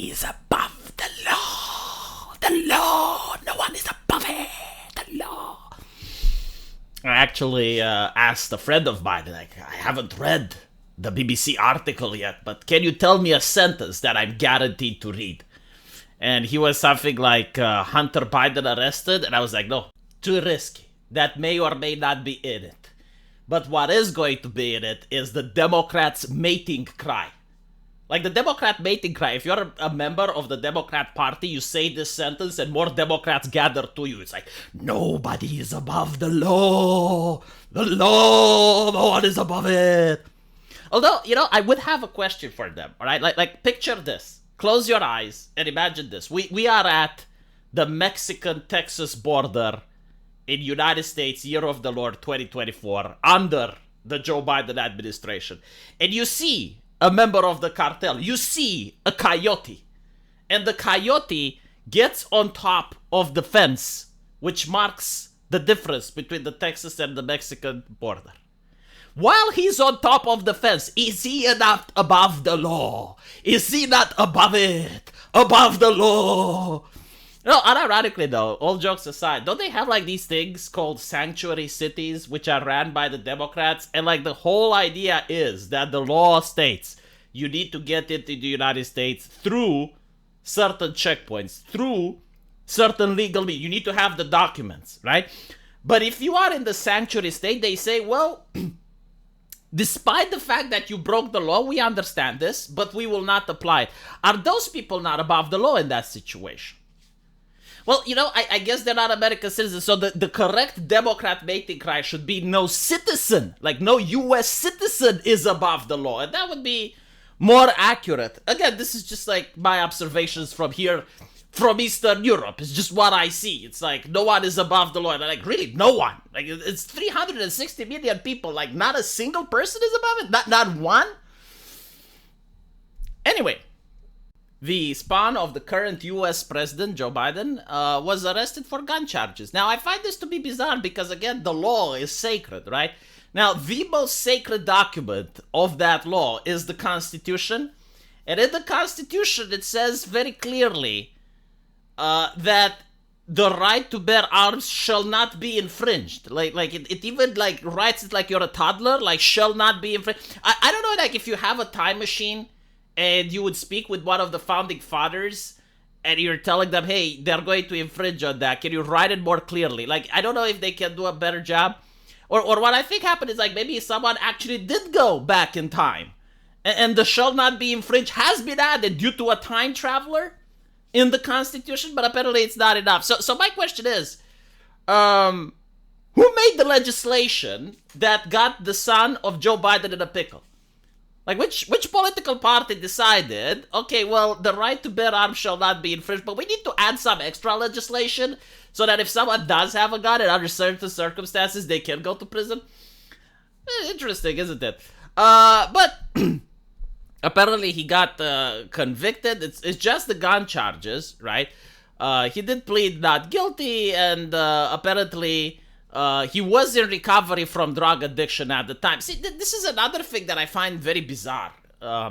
Nobody is above the law. The law. No one is above it. The law. I actually asked a friend of mine, like, I haven't read the BBC article yet, but can you tell me a sentence that I'm guaranteed to read? And he was something like, Hunter Biden arrested, and I was like, no, too risky. That may or may not be in it. But what is going to be in it is the Democrats' mating cry. Like the Democrat mating cry, if you're a member of the Democrat Party, you say this sentence and more Democrats gather to you. It's like, nobody is above the law. The law, no one is above it. Although, I would have a question for them, all right? Like picture this. Close your eyes and imagine this. We are at the Mexican-Texas border in United States, year of the Lord 2024, under the Joe Biden administration. And you see a member of the cartel. You see a coyote. And the coyote gets on top of the fence, which marks the difference between the Texas and the Mexican border. While he's on top of the fence, is he not above the law? Is he not above it? Above the law? No, unironically though, all jokes aside, don't they have like these things called sanctuary cities which are ran by the Democrats? And like the whole idea is that the law states you need to get into the United States through certain checkpoints, through certain legal means. You need to have the documents, right? But if you are in the sanctuary state, they say, well, despite the fact that you broke the law, we understand this, but we will not apply it. Are those people not above the law in that situation? Well, I guess they're not American citizens, so the correct Democrat mating cry should be no citizen, like no U.S. citizen is above the law, and that would be more accurate. Again, this is just like my observations from here, from Eastern Europe. It's just what I see. It's like, no one is above the law. And I'm like, really? No one? Like, it's 360 million people. Like, not a single person is above it? Not one? Anyway, the spawn of the current U.S. president, Joe Biden, was arrested for gun charges. Now, I find this to be bizarre because, again, the law is sacred, right? Now, the most sacred document of that law is the Constitution. And in the Constitution, it says very clearly that the right to bear arms shall not be infringed. Like it even like writes it like you're a toddler, like shall not be infringed. I don't know, like if you have a time machine and you would speak with one of the founding fathers and you're telling them, hey, they're going to infringe on that. Can you write it more clearly? Like, I don't know if they can do a better job. Or what I think happened is like maybe someone actually did go back in time. And the shall not be infringed has been added due to a time traveler in the Constitution, but apparently it's not enough. So my question is, who made the legislation that got the son of Joe Biden in a pickle? Like, which political party decided, okay, well, the right to bear arms shall not be infringed, but we need to add some extra legislation so that if someone does have a gun and under certain circumstances, they can go to prison? Interesting, isn't it? But apparently he got convicted. It's just the gun charges, right? He did plead not guilty, and apparently he was in recovery from drug addiction at the time. See, this is another thing that I find very bizarre. A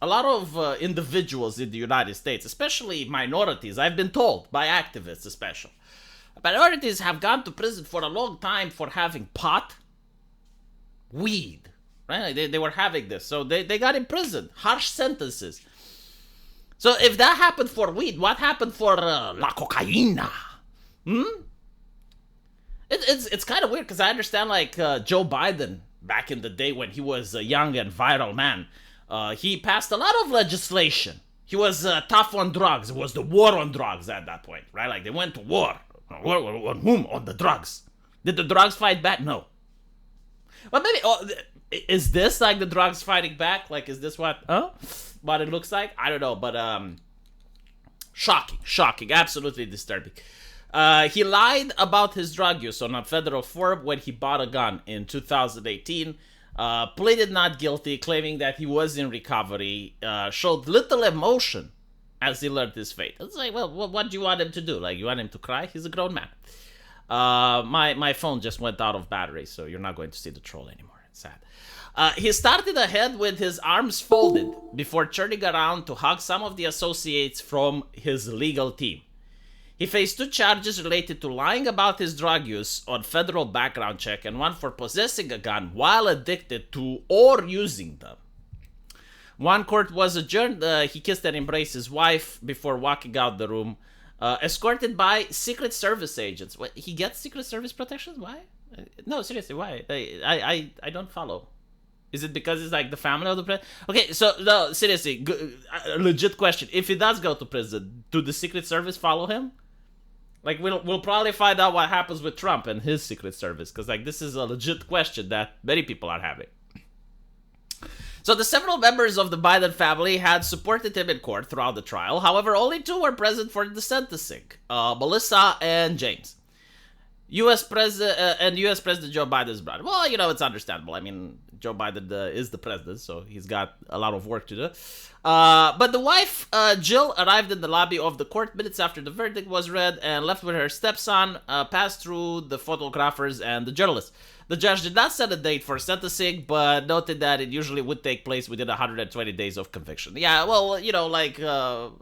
lot of individuals in the United States, especially minorities, I've been told by activists especially, minorities have gone to prison for a long time for having pot, weed, right? They were having this, so they got imprisoned, harsh sentences. So if that happened for weed, what happened for la cocaína? It's kind of weird because I understand like Joe Biden back in the day when he was a young and viral man, he passed a lot of legislation. He was tough on drugs. It was the war on drugs at that point, right? Like they went to war. War on whom? On the drugs. Did the drugs fight back? No. Well, maybe is this like the drugs fighting back? Like, is this what it looks like? I don't know, but shocking, absolutely disturbing. He lied about his drug use on a federal forum when he bought a gun in 2018. Pleaded not guilty, claiming that he was in recovery. Showed little emotion as he learned his fate. It's like, well, what do you want him to do? Like, you want him to cry? He's a grown man. My phone just went out of battery, so you're not going to see the troll anymore. sad. He started ahead with his arms folded before turning around to hug some of the associates from his legal team. He faced 2 charges related to lying about his drug use on federal background check and 1 for possessing a gun while addicted to or using them. One court was adjourned. He kissed and embraced his wife before walking out the room, escorted by Secret Service agents. What, he gets Secret Service protection? Why? No, seriously, why? I don't follow. Is it because it's like the family of the president? Okay, so no, seriously, legit question. If he does go to prison, do the Secret Service follow him? Like, we'll probably find out what happens with Trump and his Secret Service, because like this is a legit question that many people are having. So the several members of the Biden family had supported him in court throughout the trial. However, only 2 were present for the sentencing: Melissa and James. U.S. President Joe Biden's brother. Well, you know, it's understandable. I mean, Joe Biden is the president, so he's got a lot of work to do. But the wife, Jill, arrived in the lobby of the court minutes after the verdict was read and left with her stepson, passed through the photographers and the journalists. The judge did not set a date for sentencing, but noted that it usually would take place within 120 days of conviction. Yeah, well, you know, like the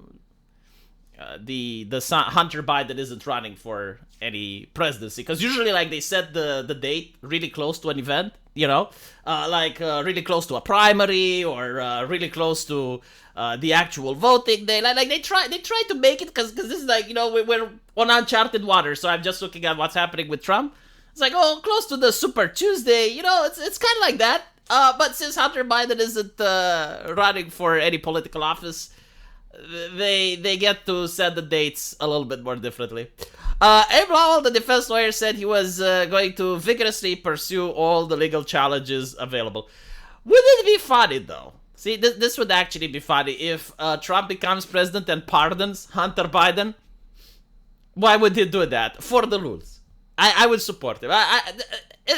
son, Hunter Biden isn't running for any presidency, because usually like they set the date really close to an event, you know, really close to a primary or really close to the actual voting day. Like they try to make it, because this is like, you know, we're on uncharted water. So I'm just looking at what's happening with Trump. It's like, oh, close to the Super Tuesday, you know, it's kind of like that. But since Hunter Biden isn't running for any political office, they get to set the dates a little bit more differently. Abe Lowell, the defense lawyer, said he was going to vigorously pursue all the legal challenges available. Would it be funny, though? See, this would actually be funny if Trump becomes president and pardons Hunter Biden. Why would he do that? For the rules. I would support him.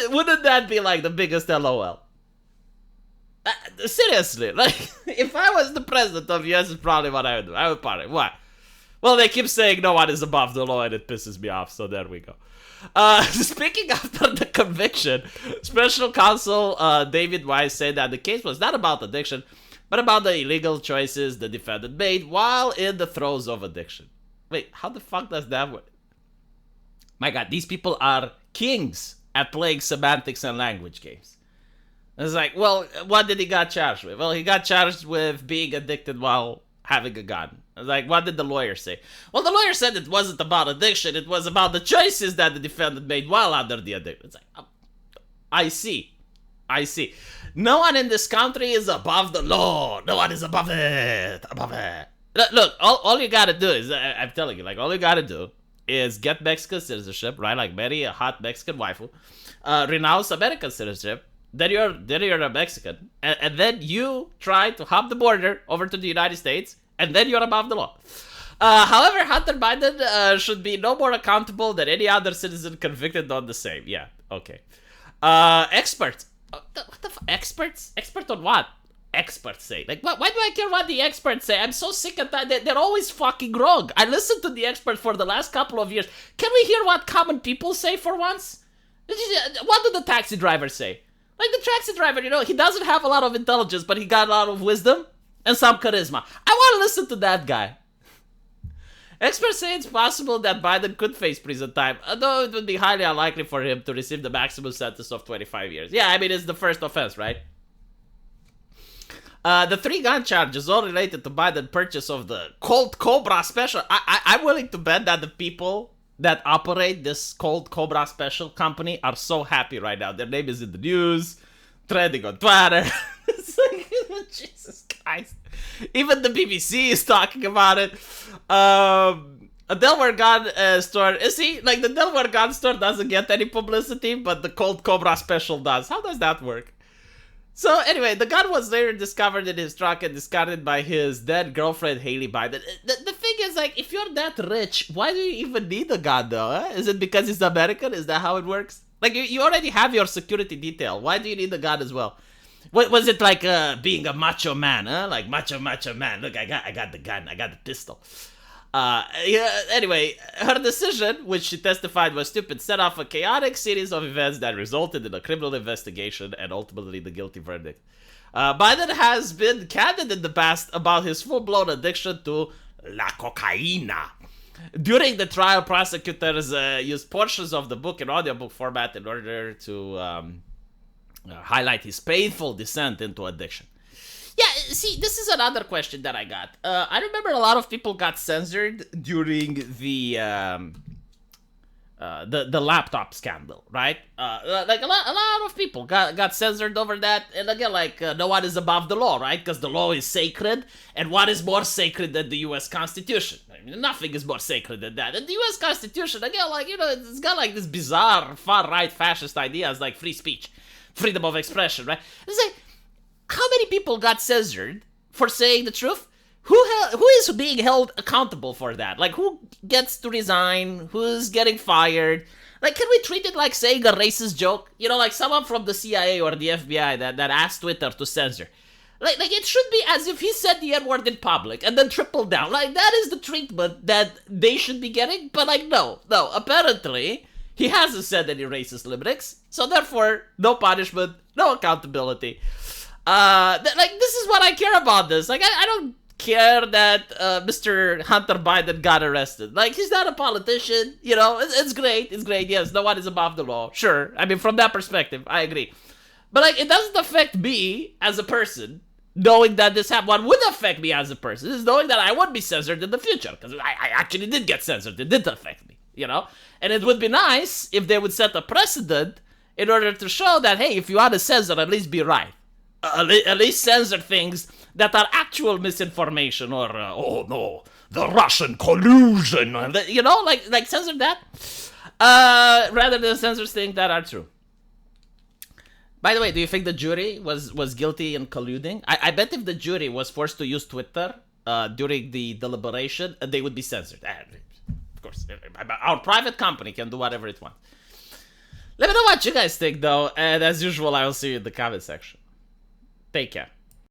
Wouldn't that be like the biggest LOL? Seriously, like, if I was the president of the US, it's probably what I would do. I would pardon. Why? Well, they keep saying no one is above the law, and it pisses me off, so there we go. Speaking after the conviction, Special Counsel David Weiss said that the case was not about addiction, but about the illegal choices the defendant made while in the throes of addiction. Wait, how the fuck does that work? My God, these people are kings at playing semantics and language games. It's like, well, what did he got charged with? Well, he got charged with being addicted while having a gun. It's like, what did the lawyer say? Well, the lawyer said it wasn't about addiction. It was about the choices that the defendant made while under the addiction. It's like, oh, I see. No one in this country is above the law. No one is above it. Look, all you gotta do is, I'm telling you, like, all you gotta do is get Mexican citizenship, right? Like, marry a hot Mexican waifu, renounce American citizenship, then you're a Mexican, and then you try to hop the border over to the United States, and then you're above the law. However, Hunter Biden should be no more accountable than any other citizen convicted on the same. Yeah, okay. Experts. Experts? Expert on what? Experts say. Like, why do I care what the experts say? I'm so sick of that. They're always fucking wrong. I listened to the experts for the last couple of years. Can we hear what common people say for once? What do the taxi drivers say? Like, the taxi driver, you know, he doesn't have a lot of intelligence, but he got a lot of wisdom and some charisma. I want to listen to that guy. Experts say it's possible that Biden could face prison time, although it would be highly unlikely for him to receive the maximum sentence of 25 years. Yeah, I mean, it's the first offense, right? The 3 gun charges, all related to Biden's purchase of the Colt Cobra Special. I'm willing to bet that the people that operate this Colt Cobra Special company are so happy right now. Their name is in the news, trending on Twitter. It's like, Jesus Christ. Even the BBC is talking about it. A Delaware gun store. See, like, the Delaware gun store doesn't get any publicity, but the Colt Cobra Special does. How does that work? So anyway, the gun was later discovered in his truck and discarded by his dead girlfriend, Haley Biden. The thing is, like, if you're that rich, why do you even need a gun, though? Huh? Is it because he's American? Is that how it works? Like, you already have your security detail. Why do you need a gun as well? What was it like being a macho man, huh? Like, macho man. Look, I got the gun. I got the pistol. Yeah, anyway, her decision, which she testified was stupid, set off a chaotic series of events that resulted in a criminal investigation and ultimately the guilty verdict. Biden has been candid in the past about his full-blown addiction to la cocaína. During the trial, prosecutors used portions of the book in audiobook format in order to highlight his painful descent into addiction. Yeah, see, this is another question that I got. I remember a lot of people got censored during the laptop scandal, right? Like a lot of people got censored over that. And again, like no one is above the law, right? Because the law is sacred, and what is more sacred than the U.S. Constitution? I mean, nothing is more sacred than that. And the U.S. Constitution, again, like it's got like this bizarre far right fascist ideas like free speech, freedom of expression, right? It's like, how many people got censored for saying the truth? Who is being held accountable for that? Like, who gets to resign? Who's getting fired? Like, can we treat it like saying a racist joke? You know, like someone from the CIA or the FBI that asked Twitter to censor. Like it should be as if he said the N-word in public and then tripled down. Like, that is the treatment that they should be getting. But, like, no. Apparently, he hasn't said any racist limericks. So, therefore, no punishment, no accountability. Like, this is what I care about this. Like, I don't care that Mr. Hunter Biden got arrested. Like, he's not a politician, you know. It's great, yes, no one is above the law, sure. I mean, from that perspective, I agree. But, like, it doesn't affect me as a person, knowing that this happened. What would affect me as a person is knowing that I would be censored in the future, because I actually did get censored. It did affect me, you know. And it would be nice if they would set a precedent in order to show that, hey, if you want to censor, at least be right. At least censor things that are actual misinformation or, oh no, the Russian collusion, you know, like censor that, rather than censor things that are true. By the way, do you think the jury was guilty in colluding? I bet if the jury was forced to use Twitter during the deliberation, they would be censored. Of course, our private company can do whatever it wants. Let me know what you guys think, though, and as usual, I will see you in the comment section. Take care.